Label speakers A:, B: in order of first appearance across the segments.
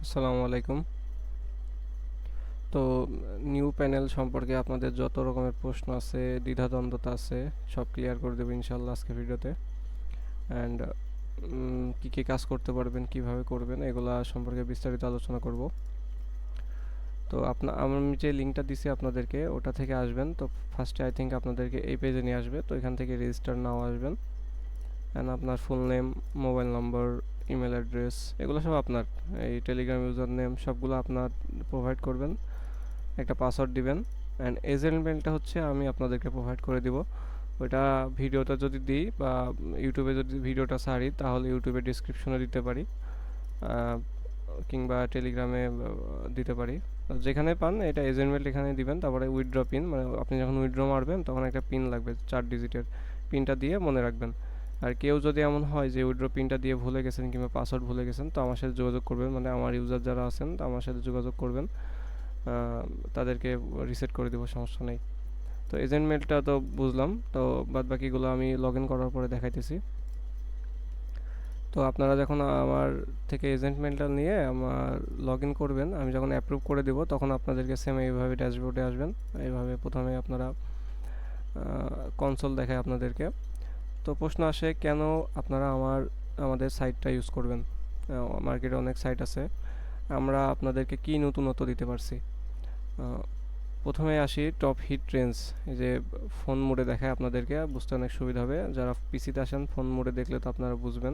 A: আসসালামু আলাইকুম। তো নিউ প্যানেল সম্পর্কে আপনাদের যত রকমের প্রশ্ন আছে, দ্বিধাদ্বন্দ্বতা আছে, সব ক্লিয়ার করে দেবো ইনশাল্লাহ আজকে ভিডিওতে। অ্যান্ড কী কী কাজ করতে পারবেন, কিভাবে করবেন, এগুলা সম্পর্কে বিস্তারিত আলোচনা করব। তো আমি যে লিঙ্কটা দিছি আপনাদেরকে, ওটা থেকে আসবেন। তো ফার্স্টে আই থিঙ্ক আপনাদেরকে এই পেজে নিয়ে আসবে। তো এখান থেকে রেজিস্টার নাও আসবেন। অ্যান্ড আপনার ফুল নেম, মোবাইল নম্বর, ইমেল অ্যাড্রেস, এগুলো সব আপনার। এই টেলিগ্রাম ইউজার নেম সবগুলো আপনার প্রোভাইড করবেন। একটা পাসওয়ার্ড দিবেন। অ্যান্ড এজেন্ট মেলটা হচ্ছে আমি আপনাদেরকে প্রোভাইড করে দিব। ওইটা ভিডিওটা যদি দিই বা ইউটিউবে যদি ভিডিওটা ছাড়ি, তাহলে ইউটিউবে ডিসক্রিপশনে দিতে পারি, কিংবা টেলিগ্রামে দিতে পারি। যেখানে পান এটা এজেন্ট মেল এখানে দিবেন। তারপরে উইথড্র পিন, মানে আপনি যখন উইথড্র মারবেন তখন একটা পিন লাগবে 4 ডিজিটের। পিনটা দিয়ে মনে রাখবেন। আর কেউ যদি এমন হয় যে উইথড্র পিনটা দিয়ে ভুলে গেছেন কিংবা পাসওয়ার্ড ভুলে গেছেন, তো আমার সাথে যোগাযোগ করবেন। মানে আমার ইউজার যারা আছেন তো আমার সাথে যোগাযোগ করবেন, তাদেরকে রিসেট করে দেবো, সমস্যা নেই। তো এজেন্ট মেলটা তো বুঝলাম। তো বাদ বাকিগুলো আমি লগ ইন করার পরে দেখাইতেছি। তো আপনারা যখন আমার থেকে এজেন্ট মেলটা নিয়ে আমার লগ ইন করবেন, আমি যখন অ্যাপ্রুভ করে দেবো তখন আপনাদেরকে সেম এইভাবে ড্যাশবোর্ডে আসবেন। এইভাবে প্রথমে আপনারা কনসোল দেখায় আপনাদেরকে। তো প্রশ্ন আসে কেন আপনারা আমাদের সাইটটা ইউজ করবেন। মার্কেটে অনেক সাইট আছে, আমরা আপনাদেরকে কি নতুনত্ব দিতে পারছি। প্রথমে আসি টপ হিট রেঞ্জ। এই যে ফোন মোডে দেখায় আপনাদেরকে, বুঝতে অনেক সুবিধা হবে। যারা পিসিতে আসেন ফোন মোডে দেখলে তো আপনারা বুঝবেন।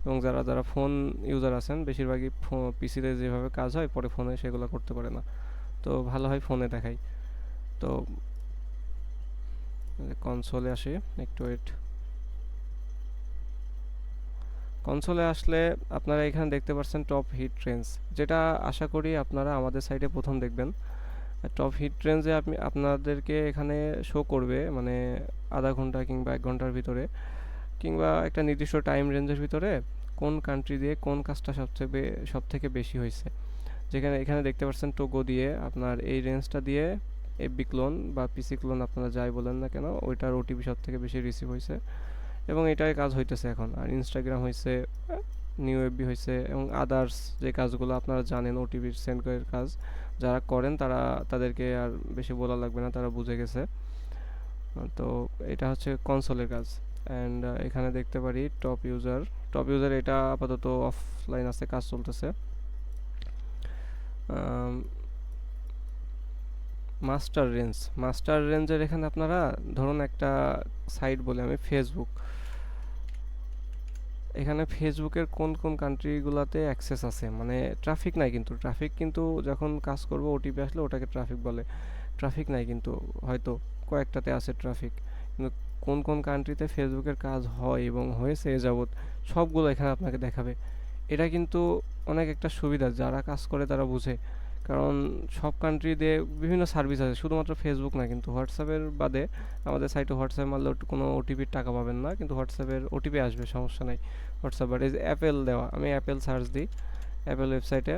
A: এবং যারা যারা ফোন ইউজার আছেন, বেশিরভাগই পিসিতে যেভাবে কাজ হয় পরে ফোনে সেগুলো করতে পারে না। তো ভালো হয় ফোনে দেখাই। তো কনসোলে আসি, একটু ওয়েট। কনসোলে আসলে আপনারা এখানে দেখতে পাচ্ছেন টপ হিট রেঞ্জ, যেটা আশা করি আপনারা আমাদের সাইটে প্রথম দেখবেন। টপ হিট রেঞ্জে আপনি আপনাদেরকে এখানে শো করবে, মানে আধা ঘন্টা কিংবা 1 ঘন্টার ভিতরে কিংবা একটা নির্দিষ্ট টাইম রেঞ্জের ভিতরে কোন কান্ট্রি দিয়ে কোন কাজটা সব থেকে বেশি হয়েছে। যেখানে এখানে দেখতে পাচ্ছেন টোগো দিয়ে আপনার এই রেঞ্জটা দিয়ে এফবি ক্লোন বা পিসি ক্লোন আপনারা যাই বলেন না কেন, ওইটার ওটিপি সব থেকে বেশি রিসিভ হয়েছে এবং এটাই কাজ হইতেছে এখন। আর ইনস্টাগ্রাম হয়েছে, নিউ এফবি হয়েছে এবং আদার্স যে কাজগুলো আপনারা জানেন ওটিপি সেন্ড করার কাজ, যারা করেন তারা, তাদেরকে আর বেশি বলা লাগবে না, তারা বুঝে গেছে। তো এটা হচ্ছে কনসোলের কাজ। অ্যান্ড এখানে দেখতে পারি টপ ইউজার এটা আপাতত অফলাইন আছে, কাজ চলতেছে। মাস্টার রেঞ্জের এখানে আপনারা ধরুন একটা সাইট বলে আমি ফেসবুক, এখানে ফেসবুকের কোন কোন কান্ট্রিগুলোতে অ্যাক্সেস আছে, মানে ট্রাফিক নাই, কিন্তু ট্রাফিক কিন্তু যখন কাজ করবো ওটিপি আসলে ওটাকে ট্রাফিক বলে। ট্রাফিক নাই কিন্তু হয়তো কয়েকটাতে আছে ট্রাফিক, কিন্তু কোন কোন কান্ট্রিতে ফেসবুকের কাজ হয় এবং হয়েছে এ যাবৎ সবগুলো এখানে আপনাকে দেখাবে। এটা কিন্তু অনেক একটা সুবিধা, যারা কাজ করে তারা বুঝে। কারণ সব কান্ট্রিতে বিভিন্ন সার্ভিস আছে, শুধুমাত্র ফেসবুক না, কিন্তু হোয়াটসঅ্যাপের বাদে আমাদের সাইটে হোয়াটসঅ্যাপ মারলে কোনো ওটিপির টাকা পাবেন না, কিন্তু হোয়াটসঅ্যাপের ওটিপি আসবে, সমস্যা নাই। হোয়াটসঅ্যাপ বাট এই যে অ্যাপেল দেওয়া, আমি অ্যাপেল সার্চ দিই অ্যাপেল ওয়েবসাইটে,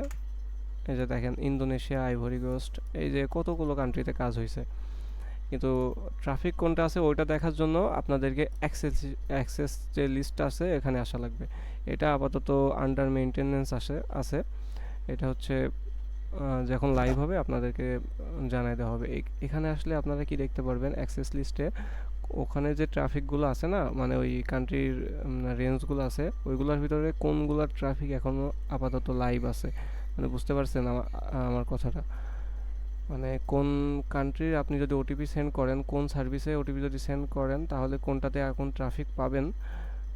A: এই যে দেখেন ইন্দোনেশিয়া, আইভরি কোস্ট, এই যে কতগুলো কান্ট্রিতে কাজ হয়েছে। কিন্তু ট্রাফিক কোনটা আছে ওইটা দেখার জন্য আপনাদেরকে অ্যাক্সেস যে লিস্ট আছে এখানে আসা লাগবে। এটা আপাতত আন্ডার মেনটেনেন্স আছে। এটা হচ্ছে যখন লাইভ হবে আপনাদেরকে জানাই দেওয়া হবে। এখানে আসলে আপনারা কি দেখতে পারবেন অ্যাক্সেস লিস্টে, ওখানে যে ট্রাফিকগুলো আছে না, মানে ওই কান্ট্রির রেঞ্জগুলো আছে, ওইগুলোর ভিতরে কোনগুলোর ট্রাফিক এখনও আপাতত লাইভ আছে। মানে বুঝতে পারছেন আমার কথাটা, মানে কোন কান্ট্রির আপনি যদি ওটিপি সেন্ড করেন, কোন সার্ভিসে ওটিপি যদি সেন্ড করেন, তাহলে কোনটাতে এখন ট্রাফিক পাবেন,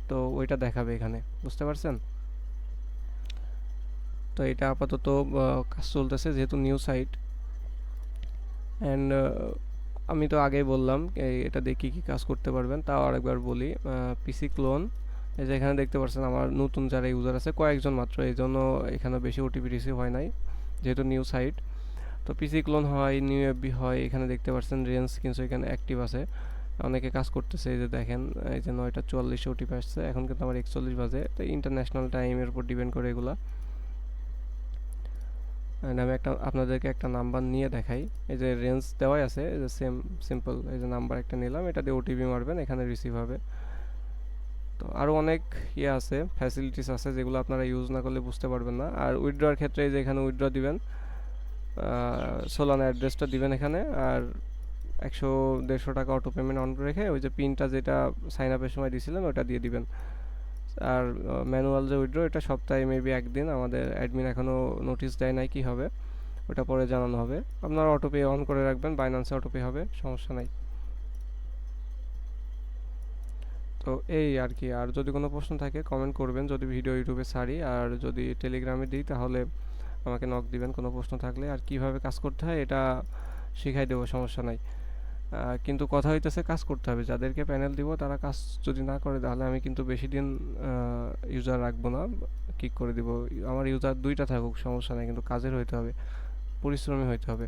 A: তো ওইটা দেখাবে এখানে, বুঝতে পারছেন। তো এটা আপাতত কাজ চলতেছে যেহেতু নিউ সাইট। অ্যান্ড আমি তো আগেই বললাম এটা দিয়ে কী কী কাজ করতে পারবেন, তাও আরেকবার বলি। পিসি ক্লোন, এই যে এখানে দেখতে পাচ্ছেন আমার নতুন যারা ইউজার আছে কয়েকজন মাত্র, এই জন্য এখানে বেশি ওটিপি রিসিভ হয় নাই, যেহেতু নিউ সাইট। তো পিসি ক্লোন হয়, নিউ এফবি হয়, এখানে দেখতে পাচ্ছেন রেঞ্জ কিন্তু এখানে অ্যাক্টিভ আছে, অনেকে কাজ করতেছে। এই যে দেখেন, এই যে 9:44 ওটিপি আসছে, এখন কিন্তু আমার 41 বাজে। তো ইন্টারন্যাশনাল টাইমের উপর ডিপেন্ড করে এগুলা। অ্যান্ড আমি আপনাদেরকে একটা নাম্বার নিয়ে দেখাই। এই যে রেঞ্জ দেওয়াই আছে, এই যে সিম্পল, এই যে নাম্বার একটা নিলাম, এটা দিয়ে ওটিপি মারবেন, এখানে রিসিভ হবে। তো আরও অনেক ইয়ে আছে, ফ্যাসিলিটিস আছে যেগুলো আপনারা ইউজ না করলে বুঝতে পারবেন না। আর উইথড্রর ক্ষেত্রে এই যে এখানে উইথড্র দিবেন, সোলানা অ্যাড্রেসটা দিবেন এখানে, আর 100-150 টাকা অটো পেমেন্ট অন রেখে ওই যে পিনটা যেটা সাইন আপের সময় দিয়েছিলেন ওটা দিয়ে দিবেন। আর ম্যানুয়াল যে উইথড্র, এটা সপ্তাহে মেবি একদিন, আমাদের অ্যাডমিন এখনও নোটিশ দেয় নাই কি হবে, ওটা পরে জানানো হবে। আপনারা অটোপে অন করে রাখবেন, বাইন্যান্সে অটোপে হবে, সমস্যা নাই। তো এই আর কি। আর যদি কোনো প্রশ্ন থাকে কমেন্ট করবেন, যদি ভিডিও ইউটিউবে ছাড়ি, আর যদি টেলিগ্রামে দিই তাহলে আমাকে নক দিবেন কোনো প্রশ্ন থাকলে। আর কিভাবে কাজ করতে হয় এটা শিখাই দেবো, সমস্যা নাই। কিন্তু কথা হইতেছে কাজ করতে হবে, যাদেরকে প্যানেল দিব তারা কাজ যদি না করে তাহলে আমি কিন্তু বেশি দিন ইউজার রাখবো না, কিক করে দিব। আমার ইউজার 2টা থাকুক সমস্যা নাই, কিন্তু কাজের হইতে হবে, পরিশ্রমী হইতে হবে।